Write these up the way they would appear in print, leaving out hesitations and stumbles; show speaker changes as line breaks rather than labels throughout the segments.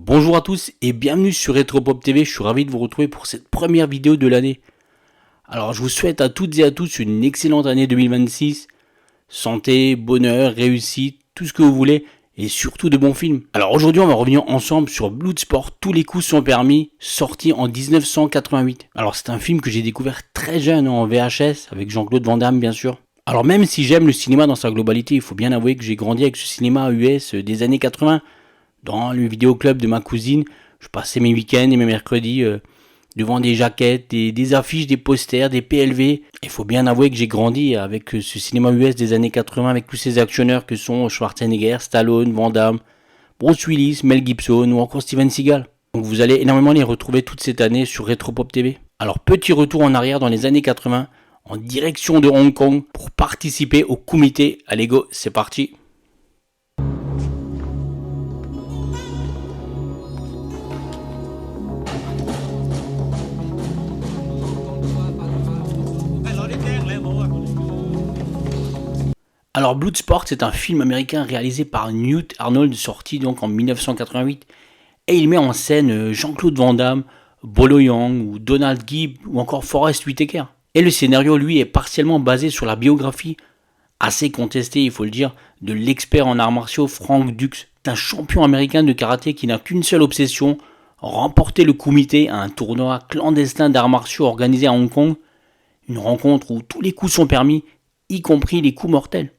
Bonjour à tous et bienvenue sur Retropop TV, je suis ravi de vous retrouver pour cette première vidéo de l'année. Alors je vous souhaite à toutes et à tous une excellente année 2026, santé, bonheur, réussite, tout ce que vous voulez et surtout de bons films. Alors aujourd'hui on va revenir ensemble sur Bloodsport, tous les coups sont permis, sorti en 1988. Alors c'est un film que j'ai découvert très jeune en VHS avec Jean-Claude Van Damme bien sûr. Alors même si j'aime le cinéma dans sa globalité, il faut bien avouer que j'ai grandi avec ce cinéma US des années 80. Dans le vidéoclub de ma cousine, je passais mes week-ends et mes mercredis devant des jaquettes, des affiches, des posters, des PLV. Il faut bien avouer que j'ai grandi avec ce cinéma US des années 80 avec tous ces actionneurs que sont Schwarzenegger, Stallone, Van Damme, Bruce Willis, Mel Gibson ou encore Steven Seagal. Donc vous allez énormément les retrouver toute cette année sur Retropop TV. Alors petit retour en arrière dans les années 80 en direction de Hong Kong pour participer au comité. Allez go, c'est parti. Alors Bloodsport, c'est un film américain réalisé par Newt Arnold, sorti donc en 1988, et il met en scène Jean-Claude Van Damme, Bolo Yang ou Donald Gibb ou encore Forest Whitaker. Et le scénario, lui, est partiellement basé sur la biographie, assez contestée, il faut le dire, de l'expert en arts martiaux Frank Dux, un champion américain de karaté qui n'a qu'une seule obsession, remporter le comité à un tournoi clandestin d'arts martiaux organisé à Hong Kong, une rencontre où tous les coups sont permis, y compris les coups mortels.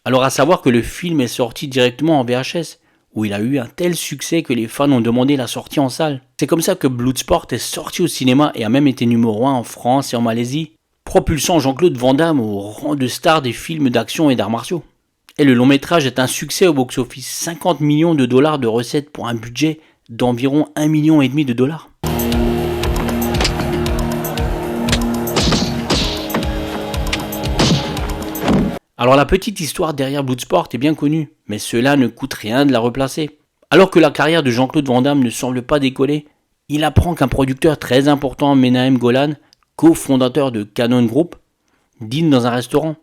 Alors à savoir que le film est sorti directement en VHS, où il a eu un tel succès que les fans ont demandé la sortie en salle. C'est comme ça que Bloodsport est sorti au cinéma et a même été numéro 1 en France et en Malaisie, propulsant Jean-Claude Van Damme au rang de star des films d'action et d'arts martiaux. Et le long métrage est un succès au box-office, 50 millions de dollars de recettes pour un budget d'environ 1,5 million de dollars. Alors la petite histoire derrière Bloodsport est bien connue, mais cela ne coûte rien de la replacer. Alors que la carrière de Jean-Claude Van Damme ne semble pas décoller, il apprend qu'un producteur très important, Menahem Golan, cofondateur de Cannon Group, dîne dans un restaurant.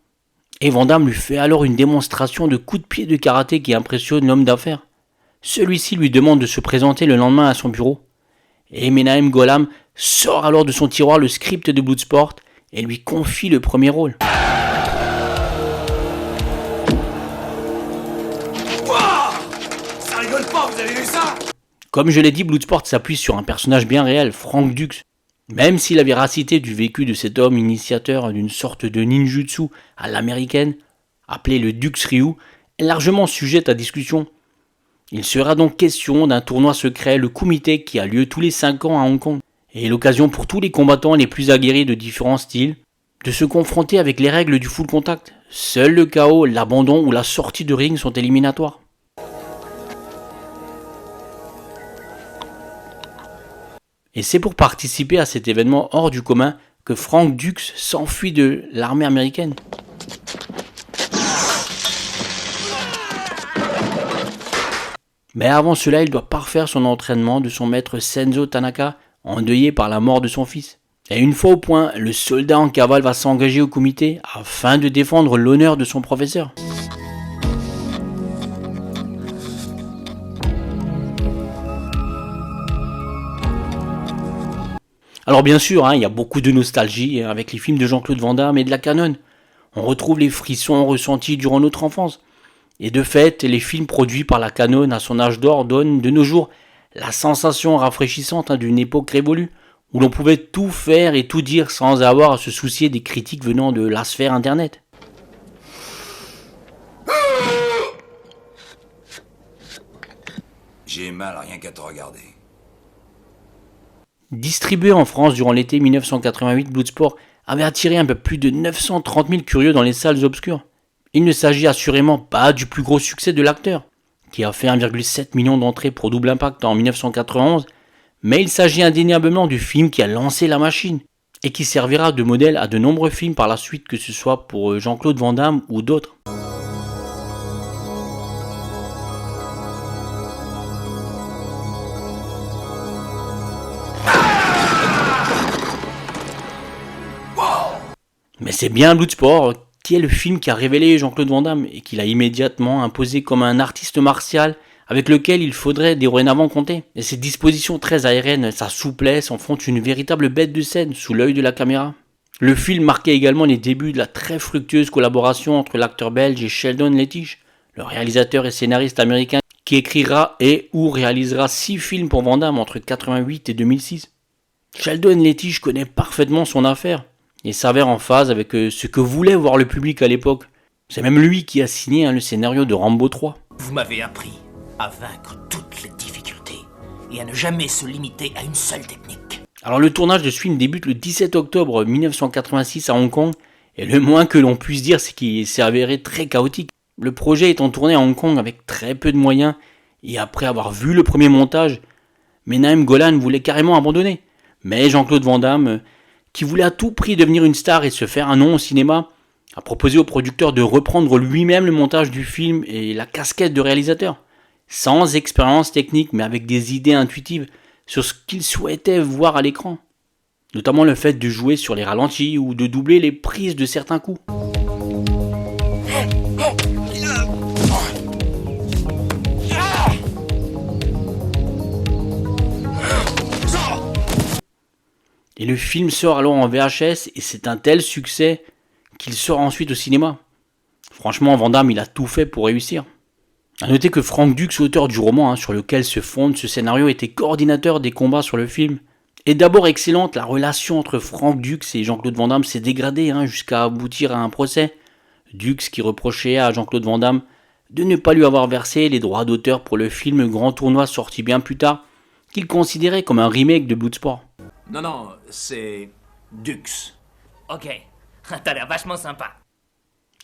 Et Van Damme lui fait alors une démonstration de coups de pied de karaté qui impressionne l'homme d'affaires. Celui-ci lui demande de se présenter le lendemain à son bureau. Et Menahem Golan sort alors de son tiroir le script de Bloodsport et lui confie le premier rôle.
Vous avez vu ça?
Comme je l'ai dit, Bloodsport s'appuie sur un personnage bien réel, Frank Dux. Même si la véracité du vécu de cet homme initiateur d'une sorte de ninjutsu à l'américaine, appelé le Dux Ryu, est largement sujette à discussion. Il sera donc question d'un tournoi secret, le comité, qui a lieu tous les 5 ans à Hong Kong, et l'occasion pour tous les combattants les plus aguerris de différents styles de se confronter avec les règles du full contact. Seul le KO, l'abandon ou la sortie de ring sont éliminatoires. Et c'est pour participer à cet événement hors du commun que Frank Dux s'enfuit de l'armée américaine. Mais avant cela, il doit parfaire son entraînement de son maître Senzo Tanaka, endeuillé par la mort de son fils. Et une fois au point, le soldat en cavale va s'engager au comité afin de défendre l'honneur de son professeur. Alors bien sûr, il y a beaucoup de nostalgie avec les films de Jean-Claude Van Damme et de la Cannon. On retrouve les frissons ressentis durant notre enfance. Et de fait, les films produits par la Cannon à son âge d'or donnent de nos jours la sensation rafraîchissante d'une époque révolue, où l'on pouvait tout faire et tout dire sans avoir à se soucier des critiques venant de la sphère internet.
J'ai mal rien qu'à te regarder.
Distribué en France durant l'été 1988, Bloodsport avait attiré un peu plus de 930 000 curieux dans les salles obscures. Il ne s'agit assurément pas du plus gros succès de l'acteur, qui a fait 1,7 million d'entrées pour Double Impact en 1991, mais il s'agit indéniablement du film qui a lancé la machine, et qui servira de modèle à de nombreux films par la suite, que ce soit pour Jean-Claude Van Damme ou d'autres. Mais c'est bien Bloodsport qui est le film qui a révélé Jean-Claude Van Damme et qui l'a immédiatement imposé comme un artiste martial avec lequel il faudrait dorénavant compter. Et ses dispositions très aériennes, sa souplesse en font une véritable bête de scène sous l'œil de la caméra. Le film marquait également les débuts de la très fructueuse collaboration entre l'acteur belge et Sheldon Lettich, le réalisateur et scénariste américain qui écrira et ou réalisera 6 films pour Van Damme entre 88 et 2006. Sheldon Lettich connaît parfaitement son affaire et s'avère en phase avec ce que voulait voir le public à l'époque. C'est même lui qui a signé le scénario de Rambo 3.
Vous m'avez appris à vaincre toutes les difficultés et à ne jamais se limiter à une seule technique.
Alors le tournage de ce film débute le 17 octobre 1986 à Hong Kong et le moins que l'on puisse dire c'est qu'il s'est avéré très chaotique. Le projet étant tourné à Hong Kong avec très peu de moyens et après avoir vu le premier montage, Menahem Golan voulait carrément abandonner. Mais Jean-Claude Van Damme, qui voulait à tout prix devenir une star et se faire un nom au cinéma, a proposé au producteur de reprendre lui-même le montage du film et la casquette de réalisateur. Sans expérience technique mais avec des idées intuitives sur ce qu'il souhaitait voir à l'écran. Notamment le fait de jouer sur les ralentis ou de doubler les prises de certains coups. Et le film sort alors en VHS et c'est un tel succès qu'il sort ensuite au cinéma. Franchement, Van Damme, il a tout fait pour réussir. A noter que Frank Dux, auteur du roman sur lequel se fonde ce scénario, était coordinateur des combats sur le film. Et d'abord excellente, la relation entre Frank Dux et Jean-Claude Van Damme s'est dégradée jusqu'à aboutir à un procès. Dux qui reprochait à Jean-Claude Van Damme de ne pas lui avoir versé les droits d'auteur pour le film Grand Tournoi sorti bien plus tard, qu'il considérait comme un remake de Bloodsport.
Non, c'est Dux.
Ok, t'as l'air vachement sympa.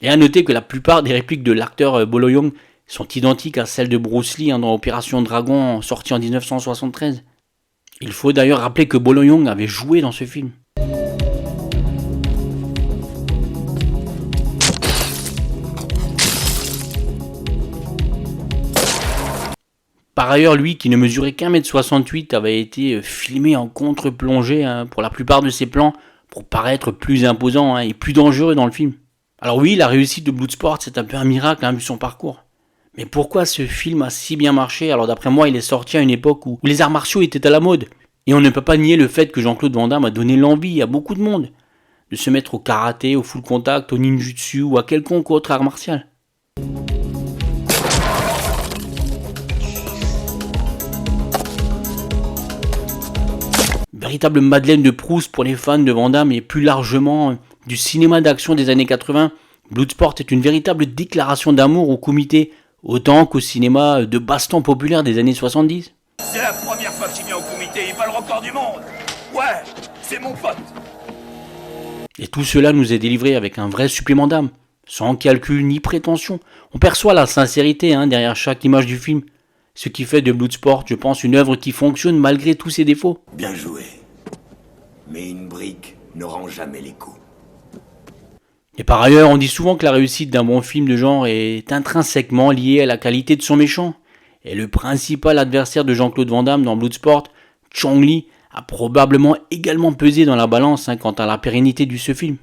Et à noter que la plupart des répliques de l'acteur Bolo Yeung sont identiques à celles de Bruce Lee dans Opération Dragon sorti en 1973. Il faut d'ailleurs rappeler que Bolo Yeung avait joué dans ce film. Par ailleurs, lui, qui ne mesurait qu'1m68, avait été filmé en contre-plongée pour la plupart de ses plans, pour paraître plus imposant et plus dangereux dans le film. Alors oui, la réussite de Bloodsport, c'est un peu un miracle vu son parcours. Mais pourquoi ce film a si bien marché? Alors d'après moi, il est sorti à une époque où les arts martiaux étaient à la mode. Et on ne peut pas nier le fait que Jean-Claude Van Damme a donné l'envie à beaucoup de monde de se mettre au karaté, au full contact, au ninjutsu ou à quelconque autre art martial. Véritable Madeleine de Proust pour les fans de Van Damme et plus largement du cinéma d'action des années 80, Bloodsport est une véritable déclaration d'amour au kumité, autant qu'au cinéma de baston populaire des années 70.
C'est la première fois que j'y viens au comité, il bat le record du monde. Ouais, c'est mon pote.
Et tout cela nous est délivré avec un vrai supplément d'âme, sans calcul ni prétention. On perçoit la sincérité derrière chaque image du film. Ce qui fait de Bloodsport, je pense, une œuvre qui fonctionne malgré tous ses défauts.
Bien joué. Mais une brique ne rend jamais les coups.
Et par ailleurs, on dit souvent que la réussite d'un bon film de genre est intrinsèquement liée à la qualité de son méchant. Et le principal adversaire de Jean-Claude Van Damme dans Bloodsport, Chong Li, a probablement également pesé dans la balance quant à la pérennité de ce film.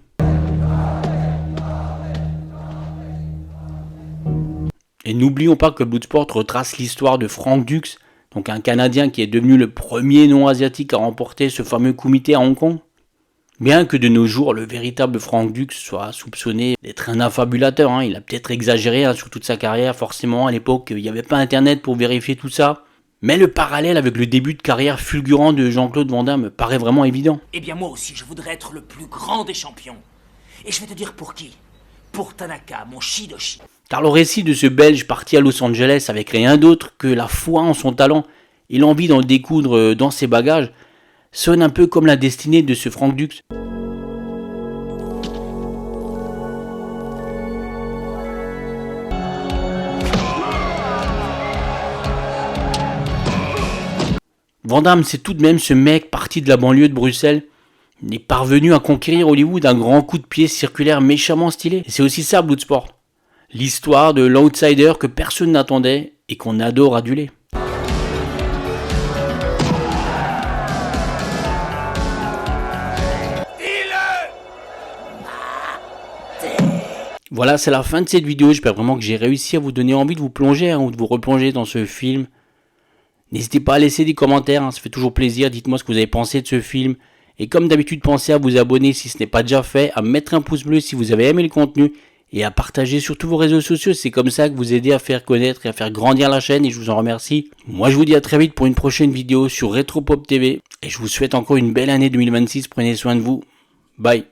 Et n'oublions pas que Bloodsport retrace l'histoire de Frank Dux, donc un Canadien qui est devenu le premier non-asiatique à remporter ce fameux kumité à Hong Kong. Bien que de nos jours, le véritable Frank Dux soit soupçonné d'être un affabulateur, il a peut-être exagéré sur toute sa carrière, forcément à l'époque il n'y avait pas internet pour vérifier tout ça. Mais le parallèle avec le début de carrière fulgurant de Jean-Claude Van Damme me paraît vraiment évident.
Eh bien moi aussi, je voudrais être le plus grand des champions. Et je vais te dire pour qui. Pour Tanaka, mon Shidoshi.
Car le récit de ce Belge parti à Los Angeles avec rien d'autre que la foi en son talent et l'envie d'en découdre dans ses bagages sonne un peu comme la destinée de ce Frank Dux. Van Damme, c'est tout de même ce mec parti de la banlieue de Bruxelles, est parvenu à conquérir Hollywood d'un grand coup de pied circulaire méchamment stylé. Et c'est aussi ça Bloodsport. L'histoire de l'outsider que personne n'attendait et qu'on adore aduler. Voilà, c'est la fin de cette vidéo. J'espère vraiment que j'ai réussi à vous donner envie de vous plonger ou de vous replonger dans ce film. N'hésitez pas à laisser des commentaires, ça fait toujours plaisir. Dites-moi ce que vous avez pensé de ce film. Et comme d'habitude, pensez à vous abonner si ce n'est pas déjà fait, à mettre un pouce bleu si vous avez aimé le contenu et à partager sur tous vos réseaux sociaux. C'est comme ça que vous aidez à faire connaître et à faire grandir la chaîne et je vous en remercie. Moi, je vous dis à très vite pour une prochaine vidéo sur Retropop TV et je vous souhaite encore une belle année 2026. Prenez soin de vous. Bye.